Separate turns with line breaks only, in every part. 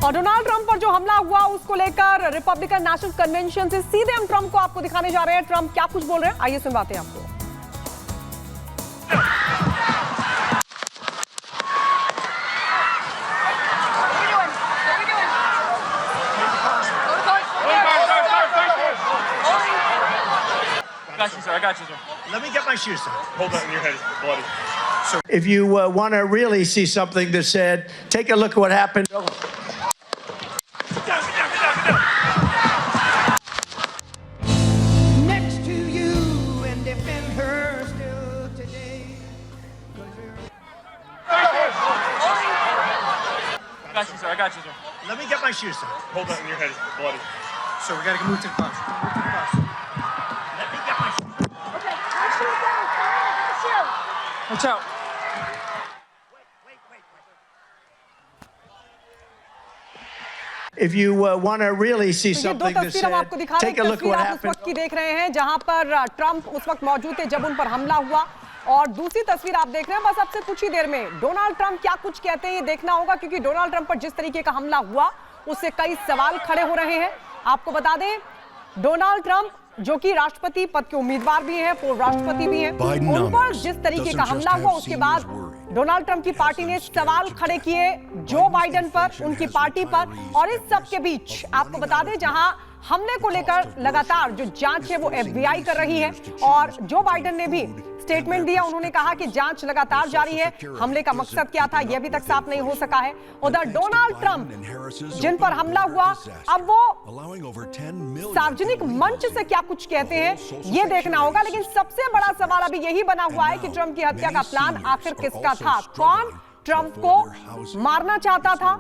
और Donald Trump पर जो हमला हुआ उसको लेकर रिपब्लिकन नेशनल कन्वेंशन से सीधे हम ट्रंप को आपको दिखाने जा रहे हैं। ट्रंप क्या कुछ बोल रहे हैं, आइए सुनवाते हैं आपको।
I got you, sir.
Let me get my shoes, sir.
Hold that in your head, it's bloody.
So if you want to really see something that said, take a look at what happened. Next to you and defend her still today.
I got you, sir. I got you, sir.
Let me get my shoes, sir.
Hold that in your head, it's bloody.
So we got to move to the bus. Move to the bus. Let me get my shoes.
Watch out.
If you want to really see
तो ये दो
something that
तस्वीर हम आपको
said,
दिखा रहे
take
हैं।
a look at
तस्वीर
what
आप उस
happened.
वक्त की देख रहे हैं जहां पर ट्रंप उस वक्त मौजूद थे जब उन पर हमला हुआ, और दूसरी तस्वीर आप देख रहे हैं बस अब से कुछ ही देर में डोनाल्ड ट्रंप क्या कुछ कहते हैं ये देखना होगा, क्योंकि डोनाल्ड ट्रंप पर जिस तरीके का हमला हुआ उससे कई सवाल खड़े हो रहे हैं। आपको बता दें, डोनाल्ड ट्रंप जो कि राष्ट्रपति पद के उम्मीदवार भी हैं, पूर्व राष्ट्रपति भी हैं, उन पर जिस तरीके का हमला हुआ उसके बाद डोनाल्ड ट्रंप की पार्टी ने सवाल खड़े किए जो बाइडेन पर, उनकी पार्टी पर। और इस सब के बीच आपको बता दें, जहां हमले को लेकर लगातार जो जांच है वो एफबीआई कर रही है, और जो बाइडेन ने भी स्टेटमेंट दिया, उन्होंने कहा कि जांच लगातार जारी है, हमले का मकसद क्या था यह अभी तक साफ नहीं हो सका है। उधर डोनाल्ड ट्रंप जिन पर हमला हुआ, अब वो सार्वजनिक मंच से क्या कुछ कहते हैं यह देखना होगा। लेकिन सबसे बड़ा सवाल अभी यही बना हुआ है कि ट्रंप की हत्या का प्लान आखिर किसका था, कौन ट्रंप को मारना चाहता था,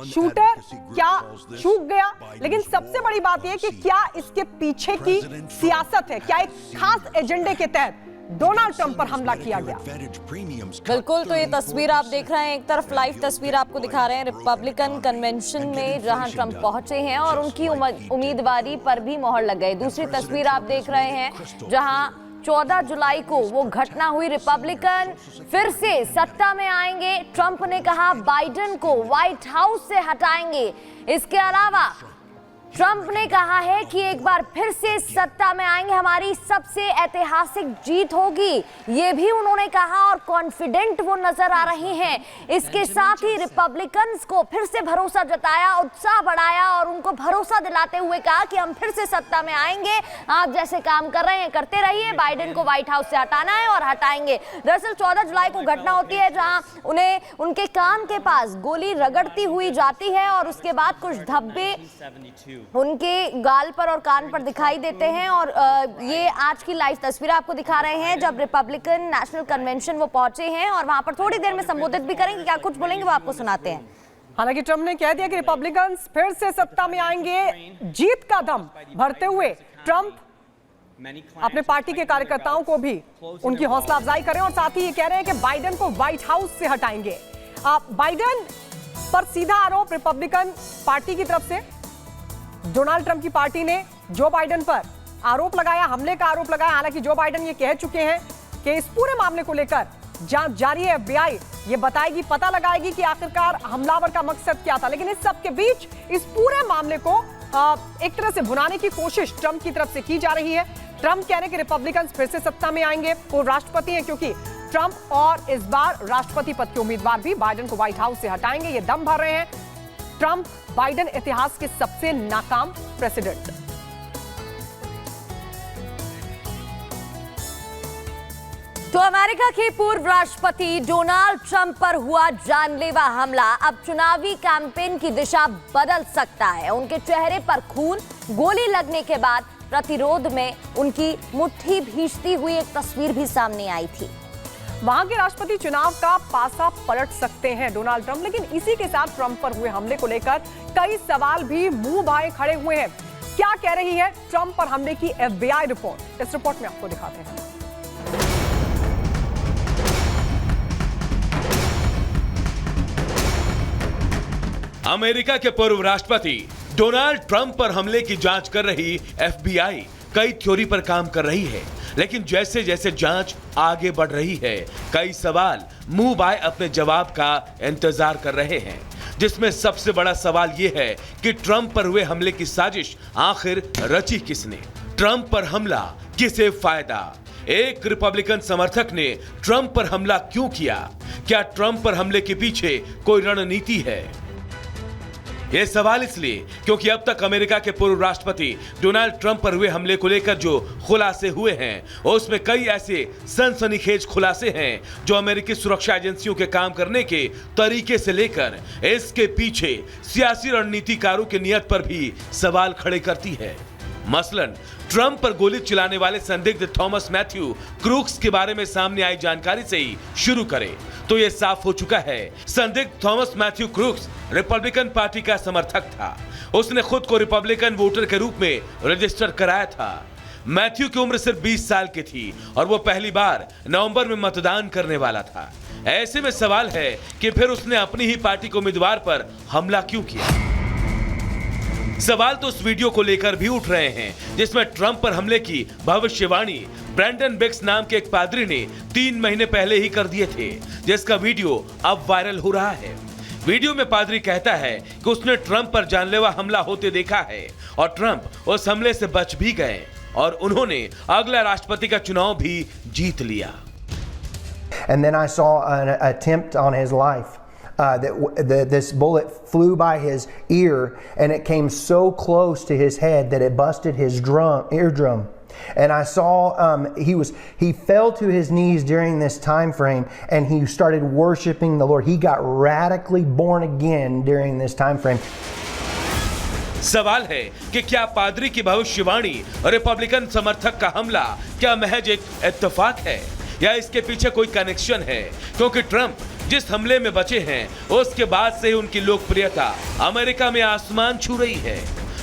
शूटर क्या चूक गया। लेकिन सबसे बड़ी बात यह कि क्या इसके पीछे की सियासत है, क्या एक खास एजेंडे के तहत डोनाल्ड ट्रंप पर हमला किया गया।
बिल्कुल, तो ये तस्वीर आप देख रहे हैं, एक तरफ लाइव तस्वीर आपको दिखा रहे हैं रिपब्लिकन कन्वेंशन में जहां ट्रंप पहुंचे हैं और उनकी उम्मीदवारी पर भी मोहर लग गई। दूसरी तस्वीर आप देख रहे हैं जहां 14 जुलाई को वो घटना हुई, रिपब्लिकन फिर से सत्ता में आएंगे। ट्रंप ने कहा बाइडेन को व्हाइट हाउस से हटाएंगे। इसके अलावा ट्रंप ने कहा है कि एक बार फिर से सत्ता में आएंगे, हमारी सबसे ऐतिहासिक जीत होगी, ये भी उन्होंने कहा, और कॉन्फिडेंट वो नजर आ रही हैं। इसके साथ ही रिपब्लिकन्स को फिर से भरोसा जताया, उत्साह बढ़ाया और उनको भरोसा दिलाते हुए कहा कि हम फिर से सत्ता में आएंगे, आप जैसे काम कर रहे हैं करते रहिए, बाइडेन को व्हाइट हाउस से हटाना है और हटाएंगे। दरअसल 14 जुलाई को घटना होती है जहां उन्हें उनके कान के पास गोली रगड़ती हुई जाती है और उसके बाद कुछ धब्बे उनके गाल पर और कान पर दिखाई देते हैं। और ये आज की लाइव तस्वीर आपको दिखा रहे हैं जब रिपब्लिकन नेशनल कन्वेंशन वो पहुंचे हैं, और वहां पर थोड़ी देर में संबोधित भी करेंगे, क्या कुछ बोलेंगे वो आपको सुनाते हैं।
हालांकि ट्रंप ने कह दिया कि रिपब्लिकन्स फिर से सत्ता में आएंगे, जीत का दम भरते हुए ट्रंप अपने पार्टी के कार्यकर्ताओं को भी उनकी हौसला अफजाई करें, और साथ ही ये कह रहे हैं कि बाइडेन को व्हाइट हाउस से हटाएंगे। बाइडेन पर सीधा आरोप रिपब्लिकन पार्टी की तरफ से डोनाल्ड ट्रंप की पार्टी ने जो बाइडेन पर आरोप लगाया, हमले का आरोप लगाया। हालांकि जो बाइडेन ये कह चुके हैं कि इस पूरे मामले को लेकर जांच जारी है, एफबीआई ये बताएगी, पता लगाएगी कि आखिरकार हमलावर का मकसद क्या था। लेकिन इस सब के बीच इस पूरे मामले को एक तरह से भुनाने की कोशिश ट्रंप की तरफ से की जा रही है। ट्रंप कह रहे हैं कि रिपब्लिकन्स फिर से सत्ता में आएंगे, पूर्व राष्ट्रपति हैं, क्योंकि ट्रंप और इस बार राष्ट्रपति पद के उम्मीदवार भी बाइडेन को व्हाइट हाउस से हटाएंगे, ये दम भर रहे हैं। ट्रंप बाइडेन इतिहास के सबसे नाकाम प्रेसिडेंट।
तो अमेरिका के पूर्व राष्ट्रपति डोनाल्ड ट्रंप पर हुआ जानलेवा हमला अब चुनावी कैंपेन की दिशा बदल सकता है। उनके चेहरे पर खून, गोली लगने के बाद प्रतिरोध में उनकी मुट्ठी भींचती हुई एक तस्वीर भी सामने आई थी।
वहां के राष्ट्रपति चुनाव का पासा पलट सकते हैं डोनाल्ड ट्रंप। लेकिन इसी के साथ ट्रंप पर हुए हमले को लेकर कई सवाल भी मुंह बाएं खड़े हुए हैं। क्या कह रही है ट्रंप पर हमले की एफबीआई रिपोर्ट, इस रिपोर्ट में आपको दिखाते हैं।
अमेरिका के पूर्व राष्ट्रपति डोनाल्ड ट्रंप पर हमले की जांच कर रही एफबीआई कई थ्योरी पर काम कर रही है, लेकिन जैसे जैसे जांच आगे बढ़ रही है, कई सवाल मुंह बाय अपने जवाब का इंतजार कर रहे हैं। जिसमें सबसे बड़ा सवाल यह है कि ट्रंप पर हुए हमले की साजिश आखिर रची किसने? ट्रंप पर हमला किसे फायदा? एक रिपब्लिकन समर्थक ने ट्रंप पर हमला क्यों किया? क्या ट्रंप पर हमले के पीछे कोई रणनीति है? यह सवाल इसलिए क्योंकि अब तक अमेरिका के पूर्व राष्ट्रपति डोनाल्ड ट्रंप पर हुए हमले को लेकर जो खुलासे हुए हैं उसमें कई ऐसे सनसनीखेज खुलासे हैं जो अमेरिकी सुरक्षा एजेंसियों के काम करने के तरीके से लेकर इसके पीछे सियासी रणनीतिकारों की नीयत पर भी सवाल खड़े करती है। मसलन ट्रंप पर गोली चलाने वाले संदिग्ध थॉमस मैथ्यू क्रूक्स के बारे में सामने आई जानकारी से ही शुरू करें तो यह साफ हो चुका है, संदिग्ध Thomas Matthew crooks Republican party का समर्थक था। उसने खुद को रिपब्लिकन वोटर के रूप में रजिस्टर कराया था। मैथ्यू की उम्र सिर्फ 20 साल की थी और वो पहली बार नवंबर में मतदान करने वाला था। ऐसे में सवाल है कि फिर उसने अपनी ही पार्टी के उम्मीदवार पर हमला क्यों किया? सवाल तो उस वीडियो को लेकर भी उठ रहे हैं जिसमें ट्रंप पर हमले की भविष्यवाणी ब्रैंडन बिक्स नाम के एक पादरी ने 3 महीने पहले ही कर दिए थे, जिसका वीडियो अब वायरल हो रहा है। वीडियो में पादरी कहता है कि उसने ट्रंप पर जानलेवा हमला होते देखा है और ट्रंप उस हमले से बच भी गए और उन्होंने अगला राष्ट्रपति का चुनाव भी जीत लिया।
And then I saw an attempt on his life. This bullet flew by his ear and it came so close to his head that it busted his eardrum. And I saw he fell to his knees during this time frame and he started worshiping the Lord. He got radically born again during this time frame.
सवाल है कि क्या पादरी की भविष्यवाणी Republican समर्थक का हमला क्या महज एक इत्तेफाक है या इसके पीछे कोई कनेक्शन है? क्योंकि ट्रंप जिस हमले में बचे हैं उसके बाद से ही उनकी लोकप्रियता अमेरिका में आसमान छू रही है।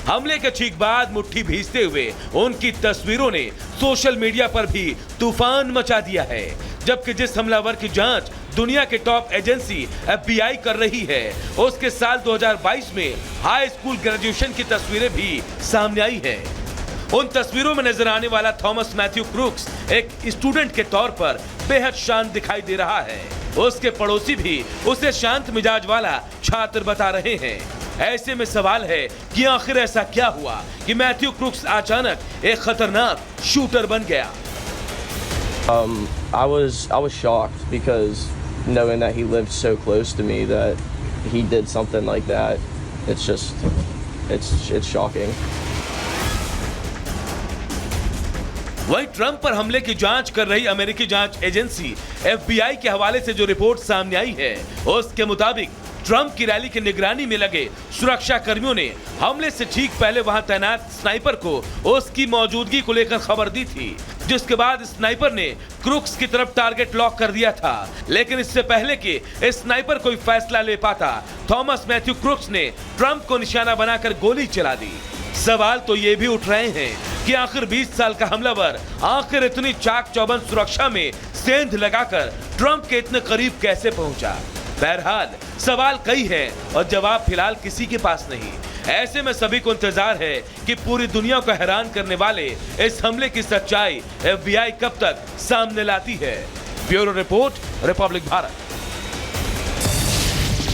हमले के ठीक बाद मुट्ठी भींचते हुए उनकी तस्वीरों ने सोशल मीडिया पर भी तूफान मचा दिया है, जबकि जिस हमलावर की जांच दुनिया के टॉप एजेंसी FBI कर रही है उसके साल 2022 में हाई स्कूल ग्रेजुएशन की तस्वीरें भी सामने आई है। उन तस्वीरों में नजर आने वाला थॉमस मैथ्यू क्रूक्स एक स्टूडेंट के तौर पर बेहद शांत दिखाई दे रहा है। उसके पड़ोसी भी उसे शांत मिजाज वाला छात्र बता रहे हैं। ऐसे में सवाल है कि आखिर ऐसा क्या हुआ कि मैथ्यू क्रूक्स अचानक एक खतरनाक शूटर बन गया?
I was shocked because knowing that he lived so close to me that he did something like that, it's shocking.
वहीं ट्रंप पर हमले की जांच कर रही अमेरिकी जांच एजेंसी FBI के हवाले से जो रिपोर्ट सामने आई है उसके मुताबिक ट्रंप की रैली की निगरानी में लगे सुरक्षा कर्मियों ने हमले से ठीक पहले वहां तैनात स्नाइपर को उसकी मौजूदगी को लेकर खबर दी थी, जिसके बाद स्नाइपर ने क्रूक्स की तरफ टारगेट लॉक कर दिया था। लेकिन इससे पहले कि स्नाइपर कोई फैसला ले पाता, थॉमस मैथ्यू क्रूक्स ने ट्रंप को निशाना बनाकर गोली चला दी। सवाल तो ये भी उठ रहे हैं कि आखिर 20 साल का हमलावर आखिर इतनी चाक चौबंद सुरक्षा में सेंध लगाकर ट्रंप के इतने करीब कैसे पहुंचा? बहरहाल सवाल कई हैं और जवाब फिलहाल किसी के पास नहीं। ऐसे में सभी को इंतजार है कि पूरी दुनिया को हैरान करने वाले इस हमले की सच्चाई FBI कब तक सामने लाती है। Bureau report, Republic Bharat.